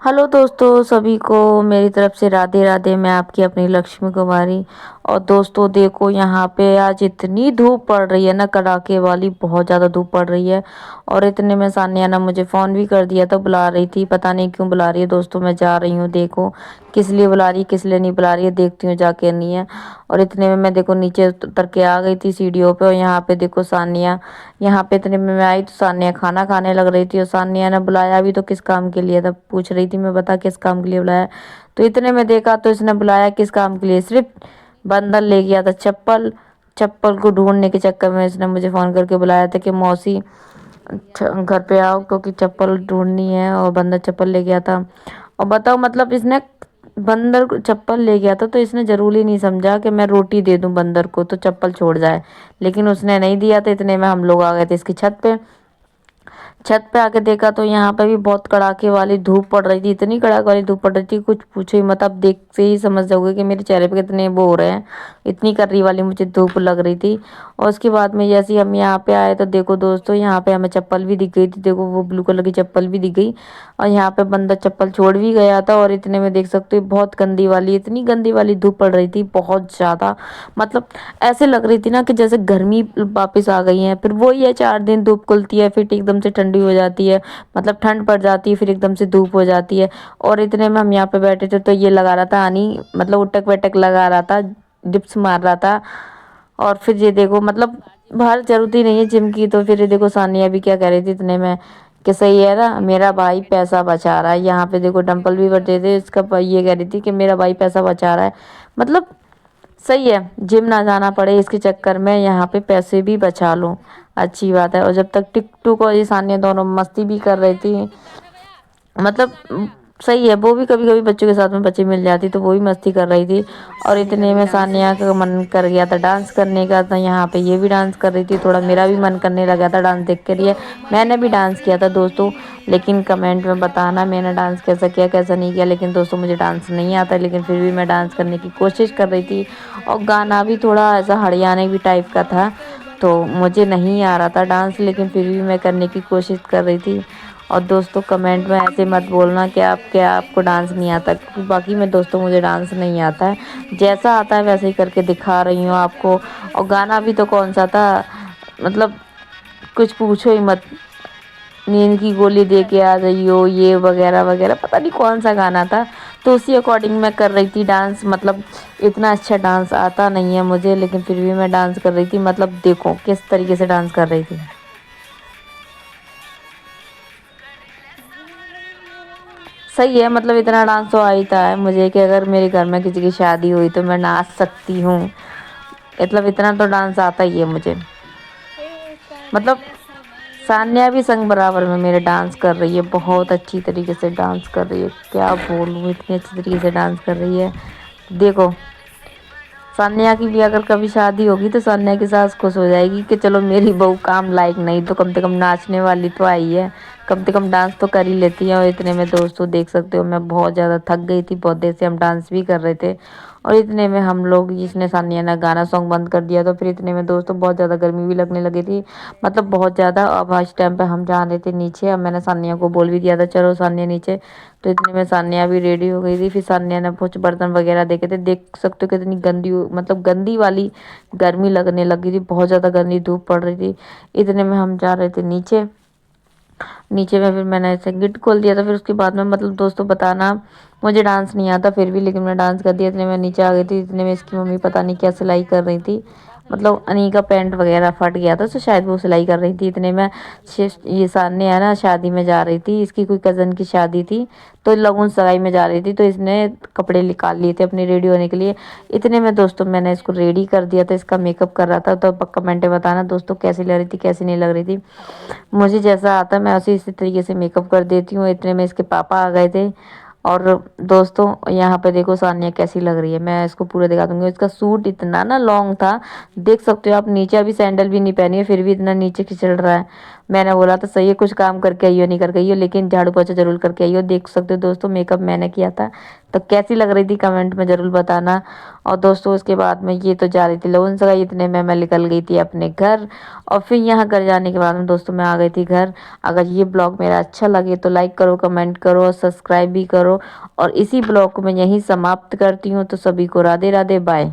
Hello दोस्तों, सभी को मेरी तरफ से राधे राधे। मैं आपकी अपनी लक्ष्मी कुमारी। और दोस्तों देखो, यहाँ पे आज इतनी धूप पड़ रही है ना, कड़ाके वाली, बहुत ज़्यादा धूप पड़ रही है। और इतने में सानिया ने मुझे फ़ोन भी कर दिया, तो बुला रही थी, पता नहीं क्यों बुला रही है। दोस्तों मैं जा रही हूँ, देखो किस लिए बुला रही है, किस लिए नहीं बुला रही है, देखती हूँ जाके नहीं है। और इतने में मैं देखो नीचे उतर के आ गई थी सीढ़ियों पे, और यहाँ पे देखो सानिया, यहाँ पे इतने में मैं आई तो सानिया खाना खाने लग रही थी। और सानिया ने बुलाया भी तो किस काम के लिए था, पूछ रही थी, मैं बता किस काम के लिए बुलाया। तो इतने में देखा तो इसने बुलाया किस काम के लिए, सिर्फ बंदर ले गया था चप्पल। चप्पल को ढूंढने के चक्कर में इसने मुझे फ़ोन करके बुलाया था कि मौसी घर पे आओ, क्योंकि चप्पल ढूंढनी है। और बंदर चप्पल ले गया था। और बताओ, मतलब इसने बंदर को चप्पल ले गया था, तो इसने जरूरी नहीं समझा कि मैं रोटी दे दूं बंदर को तो चप्पल छोड़ जाए। लेकिन उसने नहीं दिया था। इतने में हम लोग आ गए थे इसकी छत पे। छत पे आके देखा तो यहाँ पे भी बहुत कड़ाके वाली धूप पड़ रही थी, इतनी कड़ाके वाली धूप पड़ रही थी, कुछ पूछो ही मत। आप देख से ही समझ जाओगे कि मेरे चेहरे पे कितने वो हो रहे हैं, इतनी कर्री वाली मुझे धूप लग रही थी। और उसके बाद में जैसे ही हम यहाँ पे आए तो देखो दोस्तों, यहाँ पे हमें चप्पल भी दिख गई थी, देखो वो ब्लू कलर की चप्पल भी दिख गई। और यहाँ पे बंदा चप्पल छोड़ भी गया था। और इतने में देख सकते हो बहुत गंदी वाली, इतनी गंदी वाली धूप पड़ रही थी, बहुत ज़्यादा। मतलब ऐसे लग रही थी ना कि जैसे गर्मी वापस आ गई है। फिर वही है, 4 दिन धूप खुलती है, फिर एकदम से ठंडी हो जाती है, मतलब ठंड पड़ जाती है, फिर एकदम से धूप हो जाती है। और इतने में हम यहाँ पे बैठे थे तो ये लगा रहा था आनी, मतलब उटक वटक लगा रहा था, डिप्स मार रहा था। और फिर ये देखो, मतलब बाहर जरूरत ही नहीं है जिम की। तो फिर ये देखो सानिया भी क्या कह रही थी इतने में कि सही है ना, मेरा भाई पैसा बचा रहा है। यहाँ पे देखो डंपल भी बढ़ते थे इसका, ये कह रही थी कि मेरा भाई पैसा बचा रहा है। मतलब सही है, जिम ना जाना पड़े इसके चक्कर में, यहाँ पे पैसे भी बचा लो, अच्छी बात है। और जब तक टिकटू और ये सानिया दोनों मस्ती भी कर रही थी, मतलब सही है। वो भी कभी कभी बच्चों के साथ में बच्चे मिल जाती तो वो भी मस्ती कर रही थी। और इतने में सानिया का मन कर गया था डांस करने का, तो यहाँ पे ये भी डांस कर रही थी। थोड़ा मेरा भी मन करने लगा था डांस देख कर। ये मैंने भी डांस किया था दोस्तों, लेकिन कमेंट में बताना मैंने डांस कैसा किया कैसा नहीं किया। लेकिन दोस्तों मुझे डांस नहीं आता, लेकिन फिर भी मैं डांस करने की कोशिश कर रही थी। और गाना भी थोड़ा ऐसा हरियाणवी भी टाइप का था, तो मुझे नहीं आ रहा था डांस, लेकिन फिर भी मैं करने की कोशिश कर रही थी। और दोस्तों कमेंट में ऐसे मत बोलना कि आपको डांस नहीं आता, क्योंकि बाकी में दोस्तों मुझे डांस नहीं आता है, जैसा आता है वैसे ही करके दिखा रही हूँ आपको। और गाना भी तो कौन सा था, मतलब कुछ पूछो ही मत, नींद की गोली दे के आ जाइयो, ये वगैरह वगैरह, पता नहीं कौन सा गाना था। तो उसी अकॉर्डिंग मैं कर रही थी डांस। मतलब इतना अच्छा डांस आता नहीं है मुझे, लेकिन फिर भी मैं डांस कर रही थी। मतलब देखो किस तरीके से डांस कर रही थी। सही है, मतलब इतना डांस तो आता है मुझे कि अगर मेरे घर में किसी की शादी हुई तो मैं नाच सकती हूँ। मतलब इतना तो डांस आता ही है मुझे। मतलब सान्या भी संग बराबर में मेरे डांस कर रही है, बहुत अच्छी तरीके से डांस कर रही है, क्या बोलूँ, इतनी अच्छी तरीके से डांस कर रही है। देखो सान्या की भी अगर कभी शादी होगी तो सान्या की सास खुश हो जाएगी कि चलो मेरी बहू काम लायक नहीं तो कम से कम नाचने वाली तो आई है, कम से कम डांस तो कर ही लेती है। और इतने में दोस्तों देख सकते हो मैं बहुत ज़्यादा थक गई थी, बहुत देर से हम डांस भी कर रहे थे। और इतने में हम लोग, जिसने सानिया ने गाना सॉन्ग बंद कर दिया, तो फिर इतने में दोस्तों बहुत ज़्यादा गर्मी भी लगने लगी थी, मतलब बहुत ज़्यादा। अब इस टाइम पे हम जा रहे थे नीचे, अब मैंने सानिया को बोल भी दिया था चलो सानिया नीचे। तो इतने में सानिया भी रेडी हो गई थी। फिर सानिया ने कुछ बर्तन वगैरह देखे थे, देख सकते हो कितनी गंदी, मतलब गंदी वाली गर्मी लगने लगी थी, बहुत ज़्यादा गंदी धूप पड़ रही थी। इतने में हम जा रहे थे नीचे। नीचे में फिर मैंने ऐसे गिट खोल दिया था। फिर उसके बाद में, मतलब दोस्तों बताना, मुझे डांस नहीं आता फिर भी, लेकिन मैं डांस कर दिया। इतने में नीचे आ गई थी। इतने में इसकी मम्मी पता नहीं क्या सिलाई कर रही थी, मतलब अनी का पैंट वगैरह फट गया था तो शायद वो सिलाई कर रही थी। इतने में ये सामने है ना, शादी में जा रही थी, इसकी कोई कज़न की शादी थी, तो लगन सगाई में जा रही थी, तो इसने कपड़े निकाल लिए थे अपनी रेडी होने के लिए। इतने में दोस्तों मैंने इसको रेडी कर दिया था, इसका मेकअप कर रहा था। तो कमेंट में बताना दोस्तों कैसी लग रही थी कैसी नहीं लग रही थी। मुझे जैसा आता है मैं उसी इसी तरीके से मेकअप कर देती हूँ। इतने में इसके पापा आ गए थे। और दोस्तों यहाँ पे देखो सानिया कैसी लग रही है, मैं इसको पूरा दिखा दूंगी। इसका सूट इतना ना लॉन्ग था, देख सकते हो आप, नीचे अभी सैंडल भी नहीं पहनी है फिर भी इतना नीचे खिंचड़ रहा है। میں نے بولا تو صحیح ہے کچھ کام کر کے آئی ہو نہیں کر کے آئی ہو لیکن جھاڑو پوچھا ضرور کر کے آئی ہو. دیکھ سکتے ہو دوستوں میک اپ میں نے کیا تھا تو کیسی لگ رہی تھی کمنٹ میں ضرور بتانا. اور دوستوں اس کے بعد میں یہ تو جا رہی تھی لون سگائی اتنے میں نکل گئی تھی اپنے گھر. اور پھر یہاں گھر جانے کے بعد میں دوستوں میں آ گئی تھی گھر. اگر یہ بلاگ میرا اچھا لگے تو لائک کرو کمنٹ کرو اور سبسکرائب بھی کرو. اور اسی بلاگ کو میں یہیں سماپت کرتی ہوں. تو سبھی کو رادھے رادھے بائے.